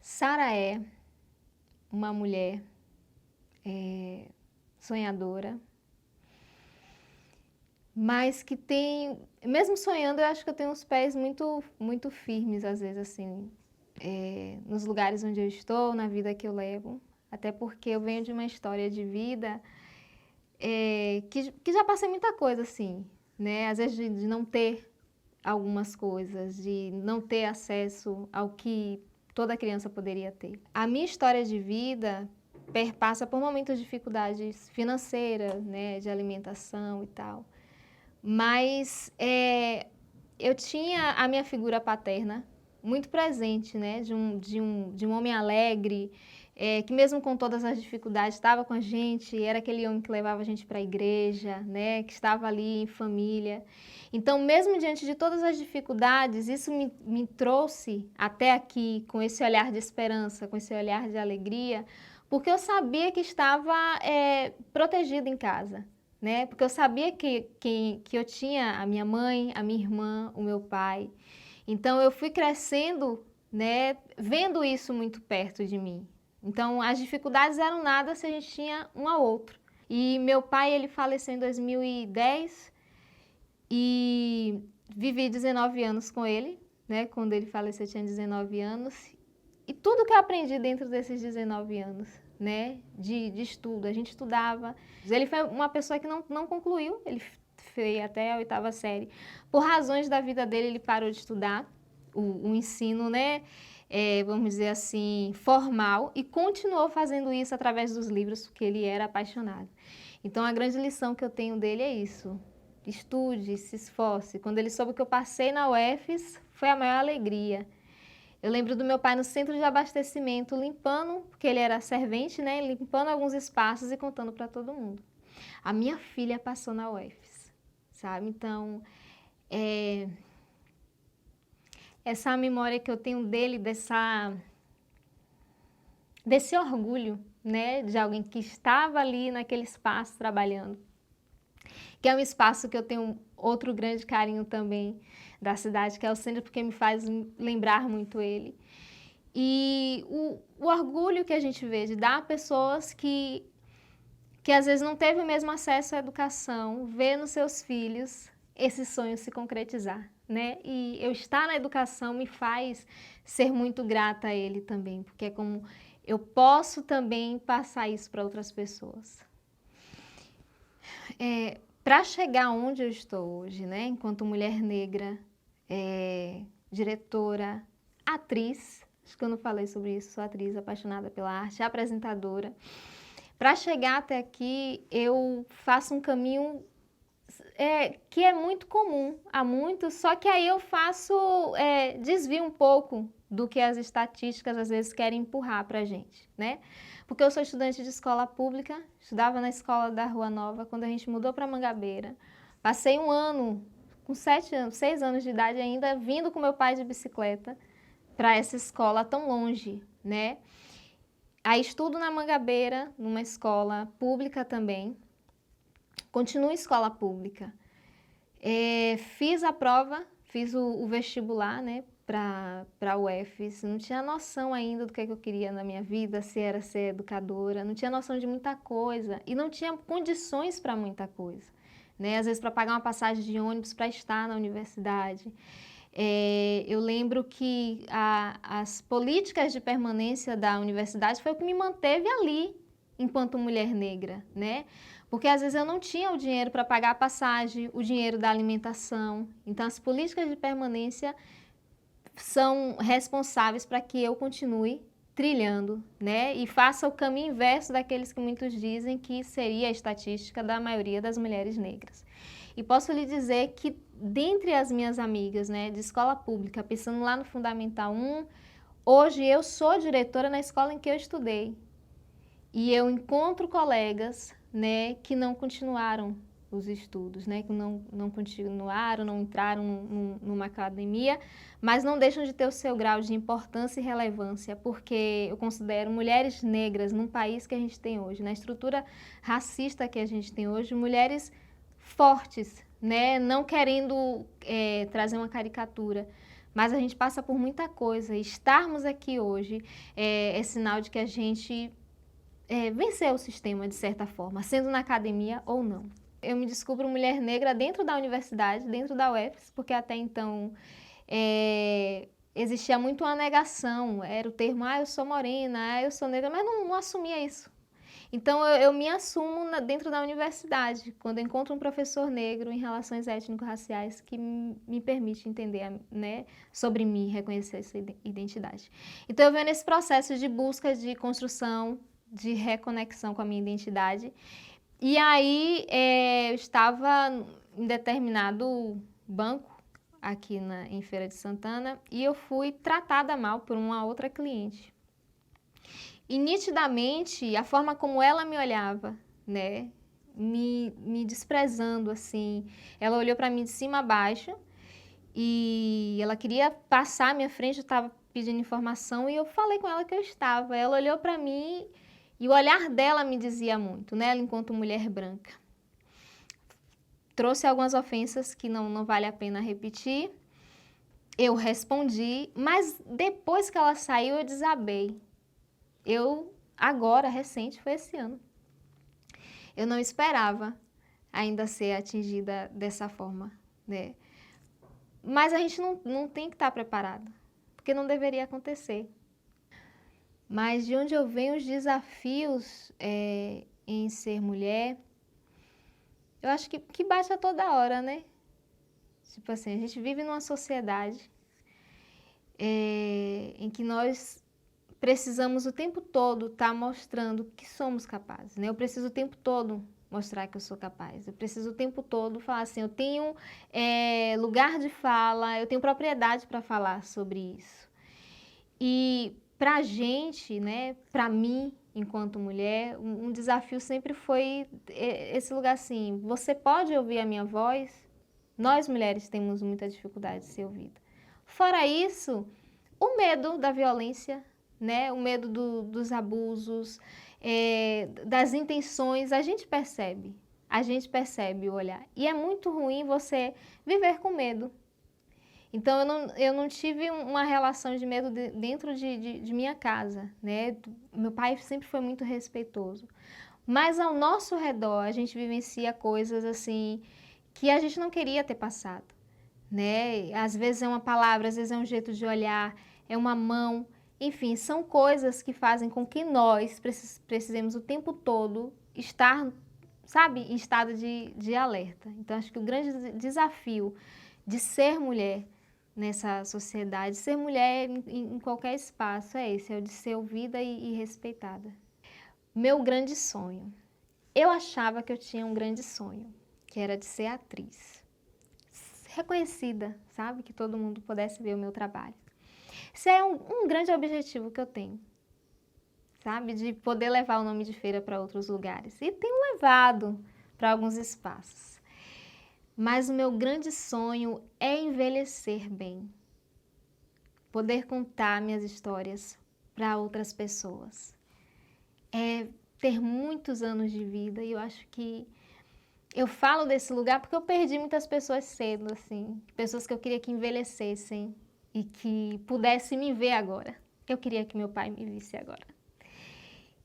Sara é uma mulher sonhadora, mas que tem, mesmo sonhando, eu acho que eu tenho os pés muito firmes, às vezes, assim, nos lugares onde eu estou, na vida que eu levo, até porque eu venho de uma história de vida que já passei muita coisa, assim, né? Às vezes de não ter algumas coisas, de não ter acesso ao que toda criança poderia ter. A minha história de vida perpassa por momentos de dificuldades financeiras, né, de alimentação e tal. Mas eu tinha a minha figura paterna muito presente, né, de um homem alegre, que mesmo com todas as dificuldades estava com a gente, era aquele homem que levava a gente para a igreja, né, que estava ali em família. Então, mesmo diante de todas as dificuldades, isso me trouxe até aqui com esse olhar de esperança, com esse olhar de alegria, porque eu sabia que estava protegida em casa, né? Porque eu sabia que eu tinha a minha mãe, a minha irmã, o meu pai. Então, eu fui crescendo, né, vendo isso muito perto de mim. Então, as dificuldades eram nada se a gente tinha um ao outro. E meu pai, ele faleceu em 2010 e vivi 19 anos com ele, né? Quando ele faleceu, eu tinha 19 anos. E tudo que eu aprendi dentro desses 19 anos, né, de estudo, a gente estudava. Ele foi uma pessoa que não concluiu, ele foi até a 8ª série. Por razões da vida dele, ele parou de estudar o ensino, né, vamos dizer assim, formal, e continuou fazendo isso através dos livros, porque ele era apaixonado. Então, a grande lição que eu tenho dele é isso: estude, se esforce. Quando ele soube que eu passei na UFES, foi a maior alegria. Eu lembro do meu pai no centro de abastecimento, limpando, porque ele era servente, né? Limpando alguns espaços e contando para todo mundo. A minha filha passou na UFES, sabe? Então, essa memória que eu tenho dele, desse orgulho, né? De alguém que estava ali naquele espaço trabalhando. Que é um espaço que eu tenho outro grande carinho também da cidade, que é o centro, porque me faz lembrar muito ele. E o orgulho que a gente vê de dar a pessoas que às vezes não teve o mesmo acesso à educação, ver nos seus filhos esse sonho se concretizar, né? E eu estar na educação me faz ser muito grata a ele também, porque é como eu posso também passar isso para outras pessoas. Para chegar onde eu estou hoje, né? Enquanto mulher negra, diretora, atriz, acho que eu não falei sobre isso, sou atriz apaixonada pela arte, apresentadora. Para chegar até aqui, eu faço um caminho que é muito comum a muitos, só que aí eu desvio um pouco do que as estatísticas às vezes querem empurrar para a gente, né? Porque eu sou estudante de escola pública, estudava na escola da Rua Nova, quando a gente mudou para Mangabeira. Passei um ano, com 6 anos de idade ainda, vindo com meu pai de bicicleta para essa escola tão longe, né? Aí estudo na Mangabeira, numa escola pública também, continuo em escola pública. Fiz a prova, fiz o vestibular, né, para a UFES, não tinha noção ainda do que eu queria na minha vida, se era ser educadora, não tinha noção de muita coisa e não tinha condições para muita coisa, né, às vezes para pagar uma passagem de ônibus para estar na universidade. Eu lembro que as políticas de permanência da universidade foi o que me manteve ali enquanto mulher negra, né? Porque às vezes eu não tinha o dinheiro para pagar a passagem, o dinheiro da alimentação. Então as políticas de permanência são responsáveis para que eu continue trilhando, né? E faça o caminho inverso daqueles que muitos dizem que seria a estatística da maioria das mulheres negras. E posso lhe dizer que dentre as minhas amigas, né, de escola pública, pensando lá no Fundamental 1, hoje eu sou diretora na escola em que eu estudei. E eu encontro colegas, né, que não continuaram os estudos, né, que não continuaram, não entraram numa academia, mas não deixam de ter o seu grau de importância e relevância, porque eu considero mulheres negras num país que a gente tem hoje, na estrutura racista que a gente tem hoje, mulheres fortes, né, não querendo trazer uma caricatura, mas a gente passa por muita coisa. Estarmos aqui hoje é sinal de que a gente venceu o sistema, de certa forma, sendo na academia ou não. Eu me descubro mulher negra dentro da universidade, dentro da UFES, porque até então existia muito uma negação, era o termo, eu sou morena, eu sou negra, mas não assumia isso. Então eu me assumo dentro da universidade, quando eu encontro um professor negro em relações étnico-raciais que me permite entender, né, sobre mim, reconhecer essa identidade. Então eu venho nesse processo de busca, de construção, de reconexão com a minha identidade. E aí eu estava em determinado banco aqui em Feira de Santana e eu fui tratada mal por uma outra cliente. E nitidamente a forma como ela me olhava, né, me desprezando assim, ela olhou para mim de cima a baixo e ela queria passar à minha frente, eu estava pedindo informação e eu falei com ela que eu estava. Ela olhou para mim e o olhar dela me dizia muito, né, ela enquanto mulher branca. Trouxe algumas ofensas que não vale a pena repetir. Eu respondi, mas depois que ela saiu eu desabei. Agora, recente, foi esse ano. Eu não esperava ainda ser atingida dessa forma, né? Mas a gente não tem que estar preparado, porque não deveria acontecer. Mas de onde eu venho os desafios em ser mulher, eu acho que bate a toda hora, né? Tipo assim, a gente vive numa sociedade em que nós precisamos o tempo todo estar mostrando que somos capazes, né? Eu preciso o tempo todo mostrar que eu sou capaz. Eu preciso o tempo todo falar assim, eu tenho lugar de fala, eu tenho propriedade para falar sobre isso. E pra gente, né, pra mim, enquanto mulher, um desafio sempre foi esse lugar assim, você pode ouvir a minha voz? Nós mulheres temos muita dificuldade de ser ouvida. Fora isso, o medo da violência, né? O medo dos abusos, das intenções, a gente percebe o olhar. E é muito ruim você viver com medo. Então eu não tive uma relação de medo dentro de minha casa, né? Meu pai sempre foi muito respeitoso. Mas ao nosso redor a gente vivencia coisas assim que a gente não queria ter passado, né? Às vezes é uma palavra, às vezes é um jeito de olhar, é uma mão, enfim, são coisas que fazem com que nós precisemos o tempo todo estar, sabe, em estado de alerta. Então acho que o grande desafio de ser mulher nessa sociedade, ser mulher em qualquer espaço é esse, é o de ser ouvida e respeitada. Meu grande sonho. Eu achava que eu tinha um grande sonho, que era de ser atriz. Reconhecida, sabe? Que todo mundo pudesse ver o meu trabalho. Esse é um grande objetivo que eu tenho, sabe? De poder levar o nome de Feira para outros lugares. E tenho levado para alguns espaços. Mas o meu grande sonho é envelhecer bem. Poder contar minhas histórias para outras pessoas. É ter muitos anos de vida e eu acho que eu falo desse lugar porque eu perdi muitas pessoas cedo, assim. Pessoas que eu queria que envelhecessem e que pudessem me ver agora. Eu queria que meu pai me visse agora.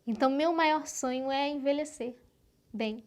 Então, meu maior sonho é envelhecer bem.